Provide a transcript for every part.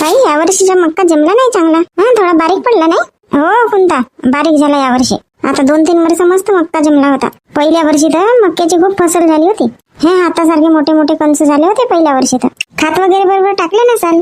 ताई यावर्षीचा मक्का जमला नाही चांगला. थोडा बारीक पडला नाही हो. कोणता बारीक झाला यावर्षी. आता 2-3 वर्ष मस्त मक्का जमला होता. पहिल्या वर्षी तर मक्याची खूप फसल झाली होती. आता सारखे मोठे मोठे कंस झाले होते पहिल्या वर्षी तर. खात वगैरे बरोबर टाकले ना साल.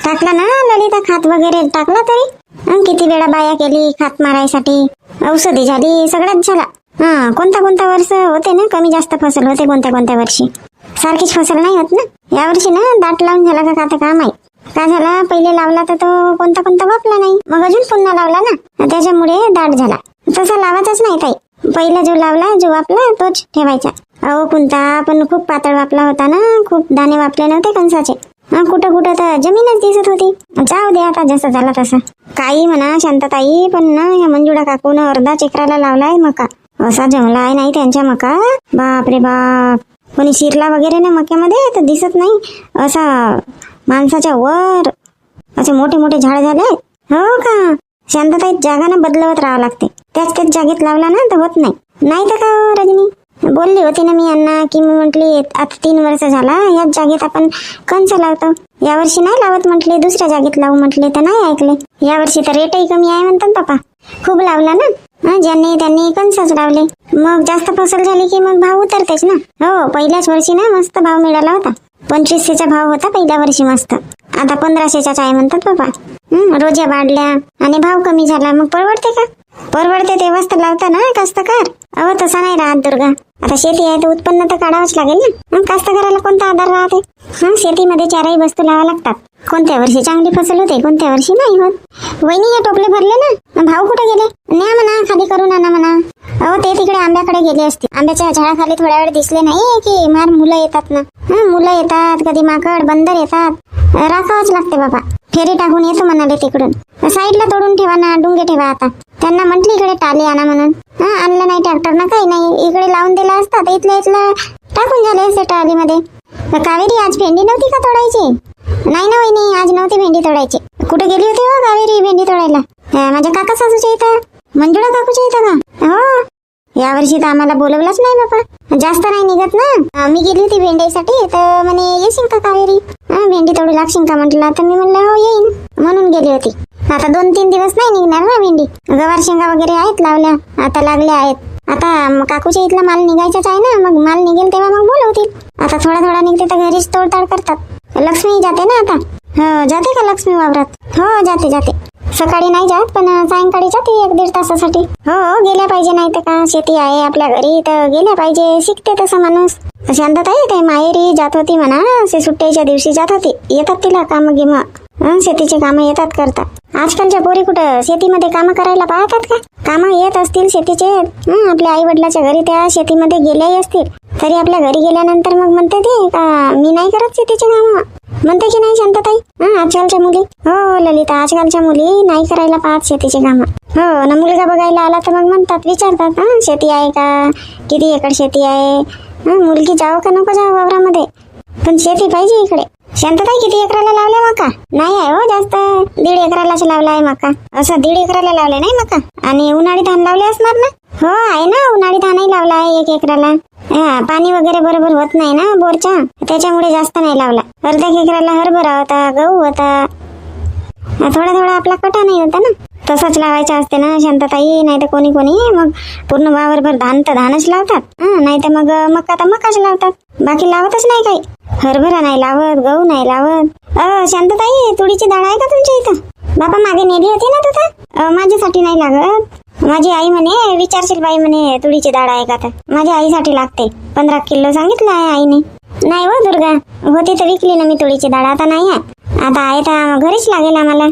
टाकला ना ललिता खात वगैरे टाकला तरी. किती वेळा बाया केली खात मारायसाठी. औषधी झाली सगळ्याच झाला. कोणता वर्ष होते ना कमी जास्त फसल होते कोणत्या वर्षी. सारखीच फसल नाही होत ना. यावर्षी ना दाट लावून झाला का आता काय माहित काय झाला. पहिले लावला तर तो कोणता वापला नाही. मग अजून पुन्हा लावला ना त्याच्यामुळे दाट झाला. तसा लावायचाच नाही ताई. पहिला जो लावला जो वापला तोच ठेवायचा. अहो कोणता पण खूप पातळ वापला होता ना. खूप दाणे वापले नव्हते कणसाचे. कुठं तर जमीनच दिसत होती. जाऊ दे आता जसं झाला तसं. काही म्हणा शांतताई पण ना ह्या मंजुळा काकून अर्धा चक्राला लावलाय मका. असा जमलाय नाही त्यांच्या मका. बाप रे बाप. कोणी शिरला वगैरे ना मक्यामध्ये तर दिसत नाही. असा माणसाच्या वर असे मोठे मोठे झाड झाले. हो का शांतताई जागा ना बदलवत राहावं लागते. त्याच जागेत लावला ना तर होत नाही तर का हो रजनी. बोलली होती ना मी यांना की मी म्हटली आता 3 वर्ष झाला याच जागेत आपण कंस लावतो. यावर्षी नाही लावत म्हटले दुसऱ्या जागेत लावू म्हटले तर नाही ऐकले. यावर्षी तर रेटही कमी आहे म्हणतात बापा. खूप लावला ना ज्यांनी त्यांनी कंसच लावले. मग जास्त फसल झाली की मग भाव उतरतेच ना. हो पहिल्याच वर्षी ना मस्त भाव मिळाला होता. 2500चा भाव होता पहिल्या वर्षी मस्त. आता 1500चा आहे म्हणतात बाबा. रोज्या वाढल्या आणि भाव कमी झाला. मग परवडते का. परवडते तेव्हाच तर लावता ना कास्तकार. अहो तसा नाही राहत दुर्गा. आता शेती आहे तर उत्पन्न तर काढावंच लागेल ना. कास्तकाराला कोणता आधार राहते. शेतीमध्ये 4ही वस्तू लावा लागतात. कोणत्या वर्षी चांगली फसल होते कोणत्या वर्षी नाही होत. वहिनी हे टोपले भरले ना. भाव कुठे गेले. न्या म्हणा खाली करून आणा म्हणा. अहो ते तिकडे आंब्याकडे गेले असते. आंब्याच्या झाडाखाली थोड्या वेळ दिसले नाही की मार मुलं येतात ना. मुलं येतात कधी माकड बंदर येतात. राखावंच लागते बाबा. फेरी टाकून येतो म्हणाले तिकडून. साईडला तोडून ठेवा ना डुंगे ठेवा. आता त्यांना म्हटली इकडे टाली आणा म्हणून. आणलं नाही ट्रॅक्टर ना काही नाही. इकडे लावून दिला असता तर इथल्या टाकून झाले असते टालीमध्ये. कावेरी आज भेंडी नव्हती का तोडायची. नाही ना वहिनी आज नव्हती भेंडी तोडायची. कुठे गेली होती हो कावेरी भेंडी तोडायला. माझ्या काका सासूच्या इथं मंजुळा काकूच्या इथं का. हो यावर्षी तर आम्हाला बोलवलंच नाही बाबा. जास्त नाही निघत ना. मी गेली होती भेंडीसाठी तर म्हणे येशील का कावेरी. भेंडी तोडू लागशील का म्हटलं तर मी म्हणलं हो येईन म्हणून गेली होती. आता 2-3 दिवस नाही निघणार ना भेंडी. गवार शेंगा वगैरे आहेत लावल्या आता लागल्या आहेत. आता काकूच्या इथला माल निघायचाच आहे ना. मग माल निघेल तेव्हा मग बोलवतील. आता थोडा निघते तर घरीच तोडताड करतात. लक्ष्मी जाते ना आता. हो जाते का लक्ष्मी वावरात. हो जाते. सकाळी नाही जात पण सायंकाळी जाते 1-1.5 तासासाठी. हो गेल्या पाहिजे नाही तर का. शेती आहे आपल्या घरी तर गेल्या पाहिजे. शिकते तसा माणूस. शांतताई ते माहेरी जात होती म्हणा. असे सुट्टीच्या दिवशी जात होती. येतात तिला काम गिमा. शेतीचे कामं येतात करतात. आजकालच्या पोरी कुठं शेतीमध्ये कामं करायला पाहतात का. कामं येत असतील शेतीचे. आपल्या आई वडिलाच्या घरी त्या शेतीमध्ये गेल्याही असतील तरी आपल्या घरी गेल्यानंतर मग म्हणते ते का मी नाही करत शेतीचे कामं. म्हणते की नाही शांतताई. आजकालच्या मुली. हो ललिता आजकालच्या मुली नाही करायला पाहत शेतीचे कामं. हो ना मुलगा बघायला आला तर मग म्हणतात विचारतात शेती आहे का किती एकर शेती आहे. मुलगी जावं का नको जावं वावरामध्ये पण शेती पाहिजे इकडे. शांतताई किती एकराला लावले मका. नाही आहे हो जास्त 1.5 एकरालाच लावला आहे मका. असं 1.5 एकराला लावले नाही मका. आणि उन्हाळी धान लावले असणार ना. हो आहे ना उन्हाळी धानही लावला आहे 1 एकराला. पाणी वगैरे बरोबर होत नाही ना बोरच्या त्याच्यामुळे जास्त नाही लावला. अर्ध्या एकराला हरभरा होता गहू होता. थोडा आपला कटा नाही होता ना. तसंच लावायचं असते ना शांतताई. नाही तर कोणी मग पूर्ण वावरभर धान तर धानच लावतात. नाही तर मग मका तर मकाच लावतात. बाकी लावतच नाही काही. हरभरा नाही लावत गहू नाही लावत. शांतताई तुरीची डाळ आहे का तुमच्या इथं. बाबा मागे नेली होती ना तू. माझ्यासाठी नाही लागत. माझी आई म्हणे विचारशील बाई म्हणे तुरीची डाळ आहे का तर. माझ्या आईसाठी लागते. 15 किलो सांगितलं आहे आईने. नाही हो दुर्गा होती तर विकली ना मी तुरीची डाळ. आता नाही आहे. आता आहे तर घरीच लागेल आम्हाला.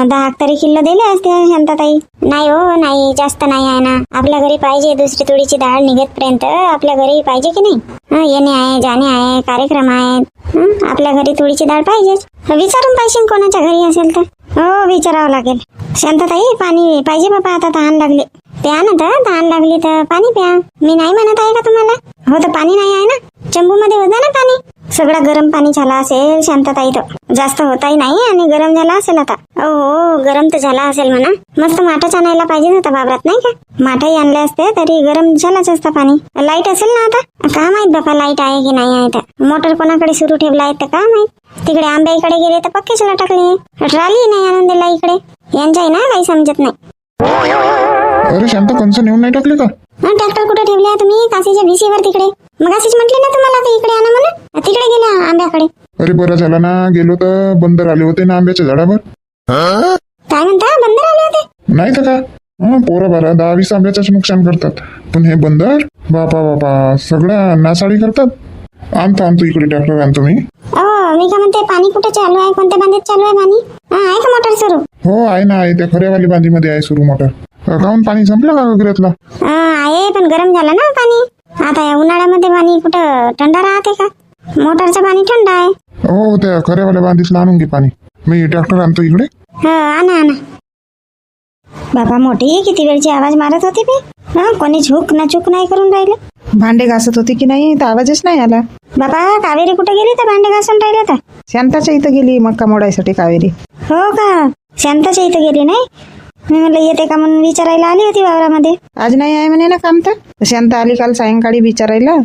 10 तरी किलो दिले असते शांतताई. नाही हो नाही जास्त नाही आहे ना. आपल्या घरी पाहिजे दुसरी तुरीची डाळ निघतपर्यंत आपल्या घरी पाहिजे की नाही. येणे आहे जाणे आहे कार्यक्रम आहेत. आपल्या घरी तुरीची डाळ पाहिजेच. विचारून पाहिजे कोणाच्या घरी असेल तर. हो विचारावं लागेल. शांतताई पाणी पाहिजे बाबा. आता तहान लागली. प्या ना तर तहान लागली तर पाणी प्या. मी नाही म्हणत आहे का तुम्हाला. हो तर पाणी नाही आहे ना. चंबू मध्ये होता ना पाणी. सगळा गरम पाणी झाला असेल शांतताई. तर जास्त होताही नाही आणि गरम झाला असेल आता. हो गरम तर झाला असेल म्हणा. मस्त माठाच आणायला पाहिजे होता वावरात नाही का. माठाही आणले असते तरी गरम झालाच असता पाणी. लाईट असेल ना आता. का माहित बापा लाईट आहे की नाही आहे. तर मोटर कोणाकडे सुरू ठेवला आहे तर का माहित. तिकडे आंब्याकडे गेले तर पक्केच लटकले. ट्राली नाही आणून दिला इकडे. यांच्याही ना काही समजत नाही. अरे शांत कंस नेऊन नाही टाकले का? ट्रॅक्टर कुठे ठेवले तुम्ही? काशीच्या भीसीवर तिकडे. मग अशीच म्हटली ना तुम्हाला की इकडे आणा म्हणून. तिकडे गेल्या आंब्याकडे. अरे बरं झाला ना गेलो तर बंदर आले होते ना आंब्याच्या झाडावर. काय म्हणता बंदर आले होते? नाही तर का पोरं बारा 10-20 आंब्याचं नुकसान करतात. पण हे बंदर बापा बापा सगळ्या नासाडी करतात. आणतो इकडे ट्रॅक्टर आणतो मी. मी का म्हणते पाणी कुठे चालू आहे? कोणत्या बांधीत चालू आहे पाणी? आहे का मोटर सुरू? हो आहे ना आहे त्या खऱ्यावाली बांधीमध्ये आहे सुरू मोटर. काहून पाणी संपलं का घरातला? आहे पण गरम झालं ना पाणी. आता या उन्हाळ्यामध्ये पाणी कुठं थंड राहते का? मोटरचं पाणी थंड आहे. हो त्या खऱ्यावाल्या बांधीतला आणून घे पाणी. मी ट्रॅक्टर आणतो इकडे. आणा बाबा मोठी किती वेळची आवाज मारत होती मी. कोणी झूक ना चूक नाही करून राहिले. भांडे घासत होती की नाही तर आवाजच नाही आला. बाबा कावेरी कुठे गेली तर भांडे घासून राहिले तर? शांताच्या इथं गेली मक्का मोडायसाठी कावेरी. हो का? शांताच्या इथं गेली नाही. मी म्हणलं येते का म्हणून विचारायला आली होती वावरामध्ये. आज नाही आहे म्हणे ना काम. तर शांता आली काल सायंकाळी विचारायला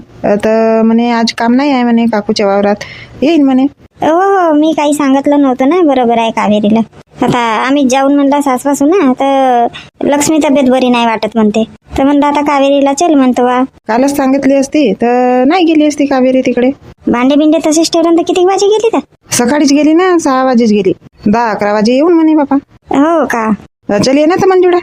तर म्हणे आज काम नाही आहे म्हणे काकूच्या वावरात येईन म्हणे. हो मी काही सांगितलं नव्हतं ना. बरोबर आहे कावेरीला. आता आम्ही जाऊन म्हणला सासवासू ना तर लक्ष्मी तब्येत बरी नाही वाटत म्हणते. तर म्हणलं आता कावेरीला चल म्हणतो वा. कालच सांगितली असती तर नाही गेली असती कावेरी तिकडे. भांडे बिंडे तसेच ठेवून तर किती वाजे गेली तर? सकाळीच गेली ना 6 वाजेच गेली. 10-11 वाजे येऊन म्हणे बापा. हो का? चल ये ना तर मंजुळा.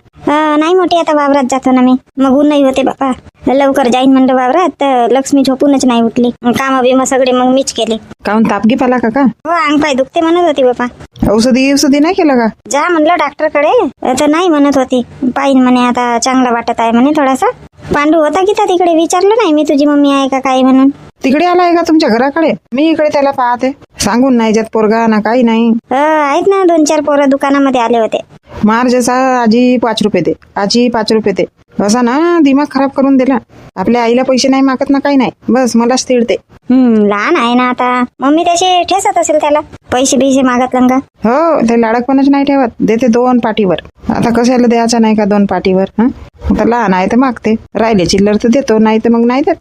नाही मोठी आता वावरात जातो ना मी. मग ऊनही होते बापा. लवकर जाईन म्हणलं वावरात तर लक्ष्मी झोपूनच नाही उठली. काम बिम सगळे मग मीच केले. काहून तापगी पाला का? हो अंग पाय दुखते म्हणत होती बापा. औषधी नाही केलं का? जा म्हणलं डॉक्टरकडे तर नाही म्हणत होती. पाहिन म्हणे आता चांगला वाटत आहे म्हणे थोडासा. पांडू होता की तर तिकडे विचारलं नाही मी तुझी मम्मी आहे का काय म्हणून. तिकडे आलाय का तुमच्या घराकडे? मी इकडे त्याला पाहते. सांगून नाही जात पोरगा ना काही नाही. आहेत ना 2-4 पोरं दुकानामध्ये आले होते. मार जसा आजी 5 रुपये दे, आजी 5 रुपये दे असा ना दिमाग खराब करून दिला. आपल्या आईला पैसे नाही मागत ना काही नाही. बस मलाच तिळते. लहान आहे ना आता. मम्मी त्याचे ठेसत असेल त्याला. पैसे मागतलं का? हो ते लाडकपणच नाही ठेवत. देते 2 पाटीवर. आता कशाला द्यायचा नाही का 2 पाटीवर? आता लहान आहे तर मागते. राहिले चिल्लर तर देतो नाही तर मग नाही देत.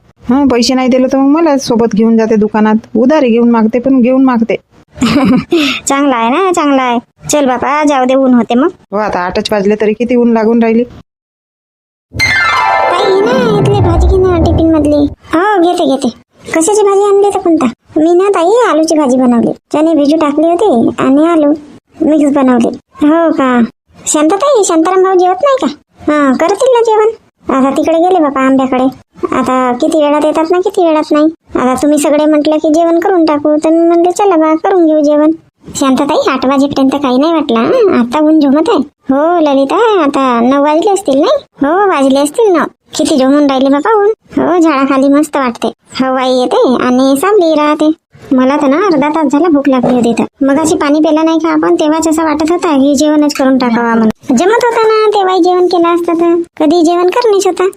पैसे नाही दिले तर मग मला सोबत घेऊन जाते दुकानात. उधारी घेऊन मागते पण घेऊन मागते. चांगला आहे ना चांगला आहे. चल बापा जाऊ दे ऊन होते मग. हो आता 8च वाजले तरी किती ऊन लागून राहिली. ताई ना इथली भाजी घे ना टिफिन मधली. हो घेते. कशाची भाजी आणली तर कोणता? मी ना ताई आलूची भाजी बनवली. चणे भिजू टाकली होती आणि आलू मिक्स बनवली. हो का? शांताताई शांताराम भाऊ जेवत नाही का? करतील ना जेवण. आता तिकडे गेले बापा आंब्याकडे. आता किती वेळात येतात ना किती वेळात नाही. आता तुम्ही सगळे म्हटलं की जेवण करून टाकू तर मी म्हणले चला बा करून घेऊ जेवण. शांताताई 8 वाजेपर्यंत काही नाही वाटलं. आता ऊन झोमत आहे. हो ललिता आता 9 वाजले असतील नाही? हो वाजले असतील 9. किती झोमून राहिले बापा ऊन. हो झाडाखाली मस्त वाटते. हवाई येते आणि सावली राहते. मला तर ना अर्धा तास झाला भूक लागली होती. तर मग अशी पाणी पेला नाही का आपण तेव्हाच असं वाटत होता की जेवणच करून टाकावा म्हणून. जमत होता ना तेव्हाही जेवण केलं असतं तर कधी जेवण करणेच होता.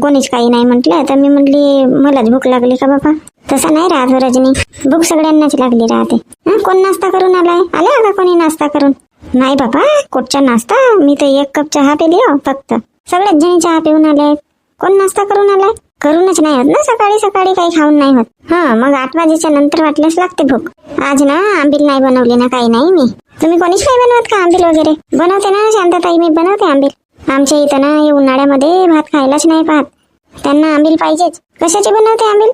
कोणीच काही नाही म्हटलं तर मी म्हटली मलाच भूक लागली का बापा. तसं नाही राहत रजनी. भूक सगळ्यांनाच लागली राहते. कोण नाश्ता करून आला का कोणी नाश्ता करून? नाही बापा कुठचा नाश्ता. मी तर 1 कप चहा पेली हो फक्त. सगळेच जणी चहा पिऊन आले. कोण नाश्ता करून आलाय? करूनच नाही होत ना सकाळी काही खाऊन नाही होत. मग 8 वाजेच्या नंतर वाटल्यास लागते भूक. आज ना आंबील नाही बनवली ना काही नाही मी. तुम्ही कोणीच नाही बनवत का आंबील वगैरे? बनवते ना शांताताई मी बनवते आंबील. आमच्या इथं ना हे उन्हाळ्यामध्ये भात खायलाच नाही पाहत. त्यांना आंबील पाहिजेच. कशाची बनवते आंबील?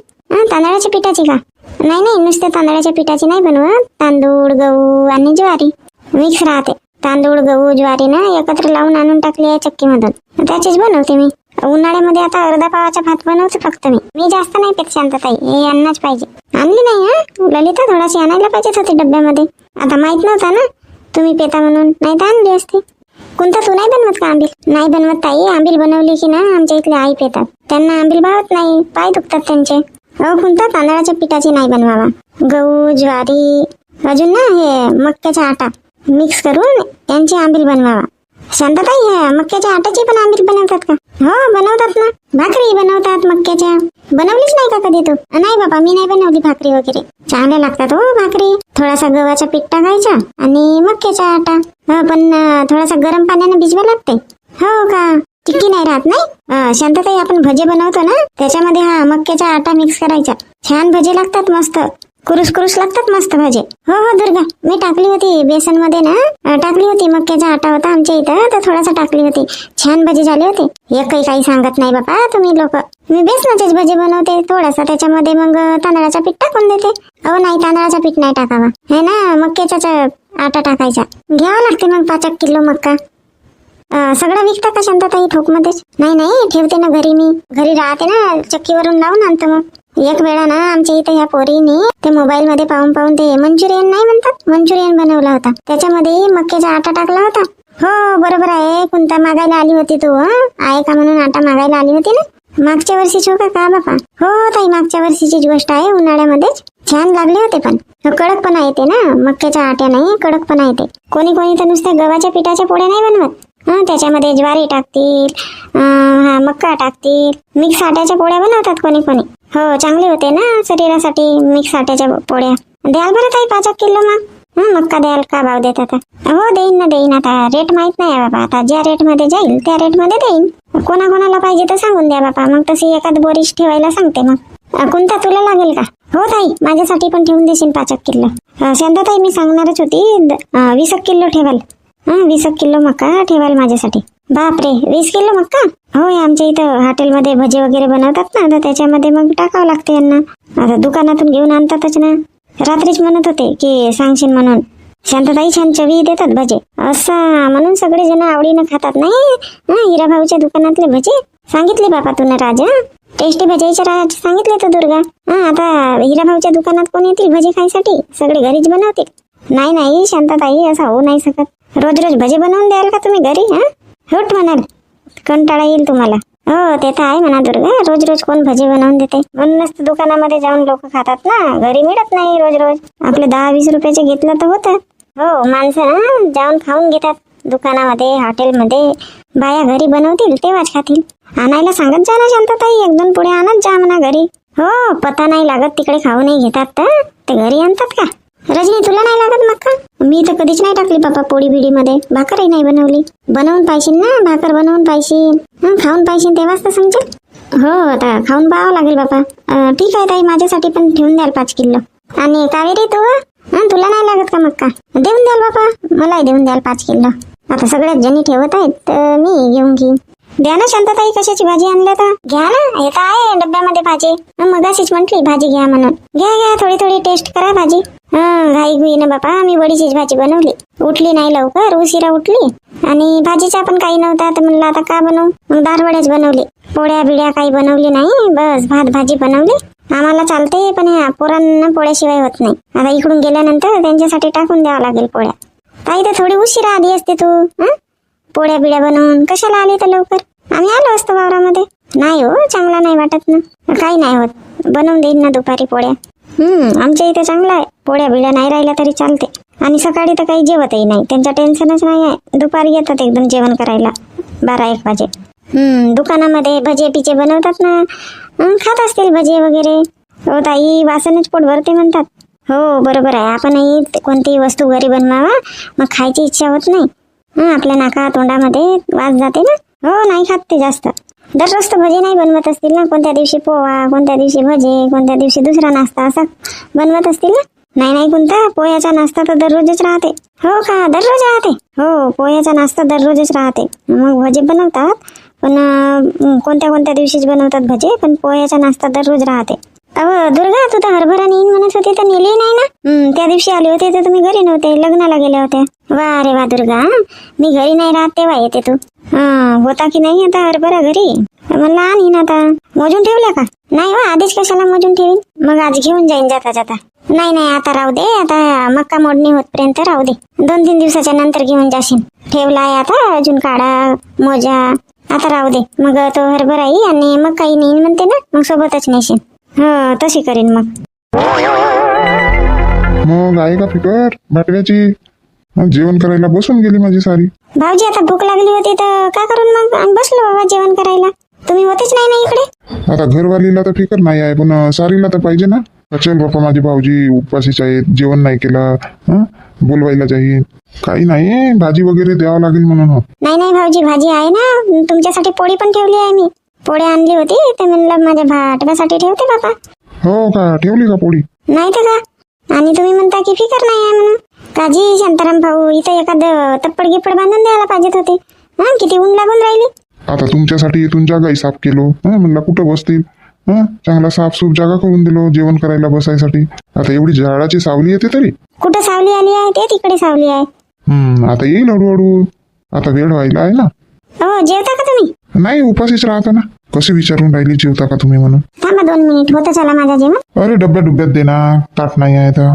तांदळाच्या पिठाची का? नाही नुसते तांदळाच्या पिठाची नाही बनवत. तांदूळ गहू आणि ज्वारी मिक्स राहते. तांदूळ गहू ज्वारी ना एकत्र लावून आणून टाकली आहे चक्कीमधून. त्याचीच बनवते मी. उन्हाळ्यामध्ये आता अर्धा पावाचा भात बनवते फक्त मी जास्त नाही पेत शांताताई. हे अन्नच पाहिजे. आणली नाही ललिता थोडाशी आणायला पाहिजेच होती डब्यामध्ये. आता माहित नव्हता ना तुम्ही पेता म्हणून. नाही तर आणली असती. कोणता तू नाही बनवत का आंबील? नाही बनवत ताई. आंबील बनवली की ना आमच्या इथले आई पेतात. त्यांना आंबील भावत नाही. पाय दुखतात त्यांचे. कोणता तांदळाच्या पिठाची नाही बनवावा. गहू ज्वारी अजून ना हे मक्याचा आटा मिक्स करून यांची आंबील बनवावा. शांतताई, ह्या मक्याच्या आटाची पण आंबील बनवतात का? हो बनवतात ना. भाकरी बनवतात मक्याच्या. बनवलीच नाही का कधी तू? नाही बाबा, मी नाही बनवली भाकरी वगैरे. चांगल्या लागतात हो भाकरी. थोडासा गव्हाचा पीठ टाकायचा आणि मक्याचा आटा. पण थोडासा गरम पाण्याने भिजवा लागते. हो का? टिक्की नाही राहत नाही? शांतताई, आपण भजे बनवतो ना, त्याच्यामध्ये हा मक्याचा आटा मिक्स करायचा. छान भजे लागतात, मस्त कुरुस कुरुस लागतात, मस्त भजे. हो हो दुर्गा, मी टाकली होती बेसन मध्ये ना, टाकली होती. मक्याचा आटा होता आमच्या इथं, तर थोडासा टाकली होती. छान भजे झाले होते. एकही काही सांगत नाही बाबा तुम्ही लोक. मी बेसनाचेच भजे बनवते. थोडासा त्याच्यामध्ये मग तांदळाचा पीठ टाकून देते. अहो नाही, तांदळाचा पीठ नाही टाकावा, हे ना मक्याचाच आटा टाकायचा. घ्यावा लागते मग 5 किलो मक्का. सगळं विकता का शांतताई ठोकमध्येच? नाही नाही, ठेवते ना घरी. मी घरी राहते ना, चक्कीवरून लावून आणतो. मग एक वेळा ना आमच्या इथे ह्या पोरीने ते मोबाईल मध्ये पाहून ते मंचुरियन नाही म्हणतात, मंचुरियन बनवला होता. त्याच्यामध्ये मक्याचा आटा टाकला होता. हो बरोबर आहे. कोणता मागायला आली होती तू? आहे का म्हणून आटा मागायला आली होती ना? मागच्या वर्षीच हो का बापा? हो ताई, मागच्या वर्षीचीच गोष्ट आहे. उन्हाळ्यामध्येच छान लागले होते. पण कडकपणा येते ना मक्याच्या आट्याने, कडकपणा येते. कोणी कोणी तर नुसत्या गव्हाच्या पिठाच्या पोळ्या नाही बनवत. त्याच्यामध्ये ज्वारी टाकतील, मक्का टाकतील, मिक्स आट्याच्या पोळ्या बनवतात कोणी कोणी. हो चांगले होते ना शरीरासाठी मिक्स आट्याच्या पोळ्या. द्याल बरं ताई 5 किलो मग. मक्का द्याल का भाव देत आता? हो देईन ना, देईन. आता रेट माहित नाही बाबा, आता ज्या रेट मध्ये जाईल त्या रेट मध्ये देईन. कोणाकोणाला पाहिजे तर सांगून द्या बाबा, मग तशी एखाद बोरीच ठेवायला सांगते. मग कोणता तुला लागेल का? हो ताई, माझ्यासाठी पण ठेवून देशील 5 किलो. शांताताई, मी सांगणारच होती 20 किलो ठेवाल. 20 किलो मक्का ठेवाल माझ्यासाठी. बापरे, 20 किलो मक्का? हो, आमच्या इथं हॉटेलमध्ये भजे वगैरे बनवतात ना, तर त्याच्यामध्ये मग टाकावं लागते यांना. आता दुकानातून घेऊन आणतातच ना. रात्रीच म्हणत होते की सांगशील म्हणून. शांतताई, छान चवी देतात भजे, असं म्हणून सगळे जण आवडीनं खातात. नाही हिराभाऊच्या दुकानातले भजे सांगितले बापा तुला राजा. टेस्टी भजेच्या राज सांगितले तर दुर्गा. आता हिराभाऊच्या दुकानात कोण येतील भजे खायसाठी? सगळे घरीच बनवतील. नाही शांतताई, असं होऊ नाही शकत. रोज रोज भजे बनवून द्याल का तुम्ही घरी? होट म्हणाल, कंटाळा येईल तुम्हाला. हो ते तर आहे म्हणा दुर्गा, रोज रोज कोण भजे बनवून देते? म्हणूनच दुकानामध्ये जाऊन लोक खातात ना, घरी मिळत नाही रोज रोज. आपले 10-20 रुपयाचे घेतलं तर होतं. हो, माणसं ना जाऊन खाऊन घेतात दुकानामध्ये, हॉटेलमध्ये. बाया घरी बनवतील तेव्हाच खातील. आणायला सांगत जा ना शांतताई, 1-2 पुढे आणत जा म्हणा घरी. हो, पता नाही लागत तिकडे खाऊ नाही घेतात तर ते घरी आणतात का? रजनी, तुला नाही लागत मक्का? मी तर कधीच नाही टाकली बाबा पोळी बिडी मध्ये. भाकरही नाही बनवली. बनवून पाहिशील ना, भाकर बनवून पाहिशील, खाऊन पाहिशील, तेव्हाच तर समजेल. हो, आता खाऊन पाहावं लागेल बाबा. ठीक आहे ताई, माझ्यासाठी पण ठेवून द्याल 5 किलो. आणि कावेरी, तू तुला नाही लागत का मक्का? देऊन द्याल बाबा, मलाही देऊन द्याल 5 किलो. आता सगळ्यात जणी ठेवत आहेत तर मी घेऊन घेईन. द्या ना शांतताई, कशाची भाजी आणल्या तर घ्या ना. हे तर आहे डब्यामध्ये भाजी. मगाशीच म्हटली भाजी घ्या म्हणून. घ्या थोडी थोडी टेस्ट करा भाजी. घाई गुई ना बापा, मी वडीचीच भाजी बनवली. उठली नाही लवकर, उशिरा उठली आणि भाजीचा पण काही नव्हता, तर म्हणलं आता का बनवू, मग दाल वड्याच बनवली. पोळ्या बिड्या काही बनवली नाही, बस भात भाजी बनवली. आम्हाला चालते, पण ह्या पोरांना पोळ्याशिवाय होत नाही. आता इकडून गेल्यानंतर त्यांच्यासाठी टाकून द्यावं लागेल पोळ्या. ताई, तर थोडी उशिरा आली असते तू. पोळ्या बिड्या बनवून कशाला आली तर लवकर? आम्ही आलो असतो वावरामध्ये. नाही हो, चांगला नाही वाटत ना. काही नाही होत, बनवून देईन ना दुपारी पोळ्या. आमच्या इथे चांगला आहे, पोळ्या बिड्या नाही राहिल्या तरी चालते. आणि सकाळी तर काही जेवतही नाही, त्यांच्या टेन्शनच नाही आहे. दुपारी येतात एकदम जेवण करायला 12-1 वाजे. दुकानामध्ये भजे पिचे बनवतात ना, खात असतील भजे वगैरे. हो ताई, वासनच पोट भरते म्हणतात. हो बरोबर आहे, आपणही कोणतीही वस्तू घरी बनवावा, मग खायची इच्छा होत नाही. आपल्या नाका तोंडामध्ये वास जाते ना. हो, नाही खात ते जास्त. दररोज तर भजे नाही बनवत असतील ना, कोणत्या दिवशी पोहा, कोणत्या दिवशी भजे, कोणत्या दिवशी दुसरा नाश्ता असा बनवत असतील ना. नाही कोणता पोह्याचा नाश्ता तर दररोजच राहते. हो का? दररोज राहते? हो, पोह्याचा नाश्ता दररोजच राहते. मग भजे बनवतात, पण कोणत्या दिवशीच बनवतात भजे, पण पोह्याचा नाश्ता दररोज राहते. दुर्गा, तू तर हरभरा नेईन म्हणत होती तर नेली नाही ना. त्या दिवशी आले होते तर तुम्ही घरी नव्हते, लग्नाला गेल्या होत्या. वा रे वा दुर्गा, मी घरी नाही राहत तेव्हा येते तू. होता की नाही आता हरभरा घरी? म्हणलं आणीन. आता मोजून ठेवल्या का? नाही हो, आधीच कशाला मोजून ठेवीन, मग आज घेऊन जाईन जाता. नाही आता राहू दे, आता मक्का मोडणी होतपर्यंत राहू दे. 2-3 दिवसाच्या नंतर घेऊन जाशील. ठेवलाय आता, अजून काढा मोजा. आता राहू दे, मग तो हरभराही आणि मक्काही नेईन म्हणते ना, मग सोबतच नेशील. हो, तशी करीन मग. मग आहे का फिकर भाकऱ्याची? जेवण करायला बसून गेली माझी सारी. भाऊजी आता भूक लागली होती तर का करून मग आणि बसलो बाबा जेवण करायला. तुम्ही होतेच नाही ना इकडे. आता घरवालीला तर फिकर नाही आहे, पण सारीला तर पाहिजे ना. चल बापा, माझे भाऊजी उपवासीच आहेत, जेवण नाही केलं, बोलवायला जाईल. काही नाही, भाजी वगैरे द्यावं लागेल म्हणून. हो नाही नाही भाऊजी, भाजी आहे ना. तुमच्यासाठी पोळी पण ठेवली आहे मी. पोळी आणली होती ते म्हणलं माझ्या भाटव्यासाठी ठेवते बाबा. हो का, ठेवली का पोळी? नाही तर का. आणि तुम्ही म्हणता की फिकर नाही आहे म्हणून. काजी शांताराम भाऊ, इथं एखाद तप्पड गिप्पड बांधून द्यायला पाहिजेत होते. किती ऊन लागून राहिली. आता तुमच्यासाठी इथून जागाही साफ केलो. म्हणलं कुठं बसतील. चांगला साफसूफ जागा करून दिलो जेवण करायला बसायसाठी. आता एवढी झाडाची सावली येते तरी. कुठं सावली आली आहे? ते तिकडे सावली आहे. आता येईल हळूहळू. आता वेळ व्हायला आहे ना. हो, जेवता का तुम्ही? नाही, उपाशीच राहतो ना. कसे विचारून राहिली जेवता का तुम्ही म्हणून. थांबा 2 मिनिट, होतं चला माझा जेवण. अरे डब्यात दे ना, ताट नाही आहे तर.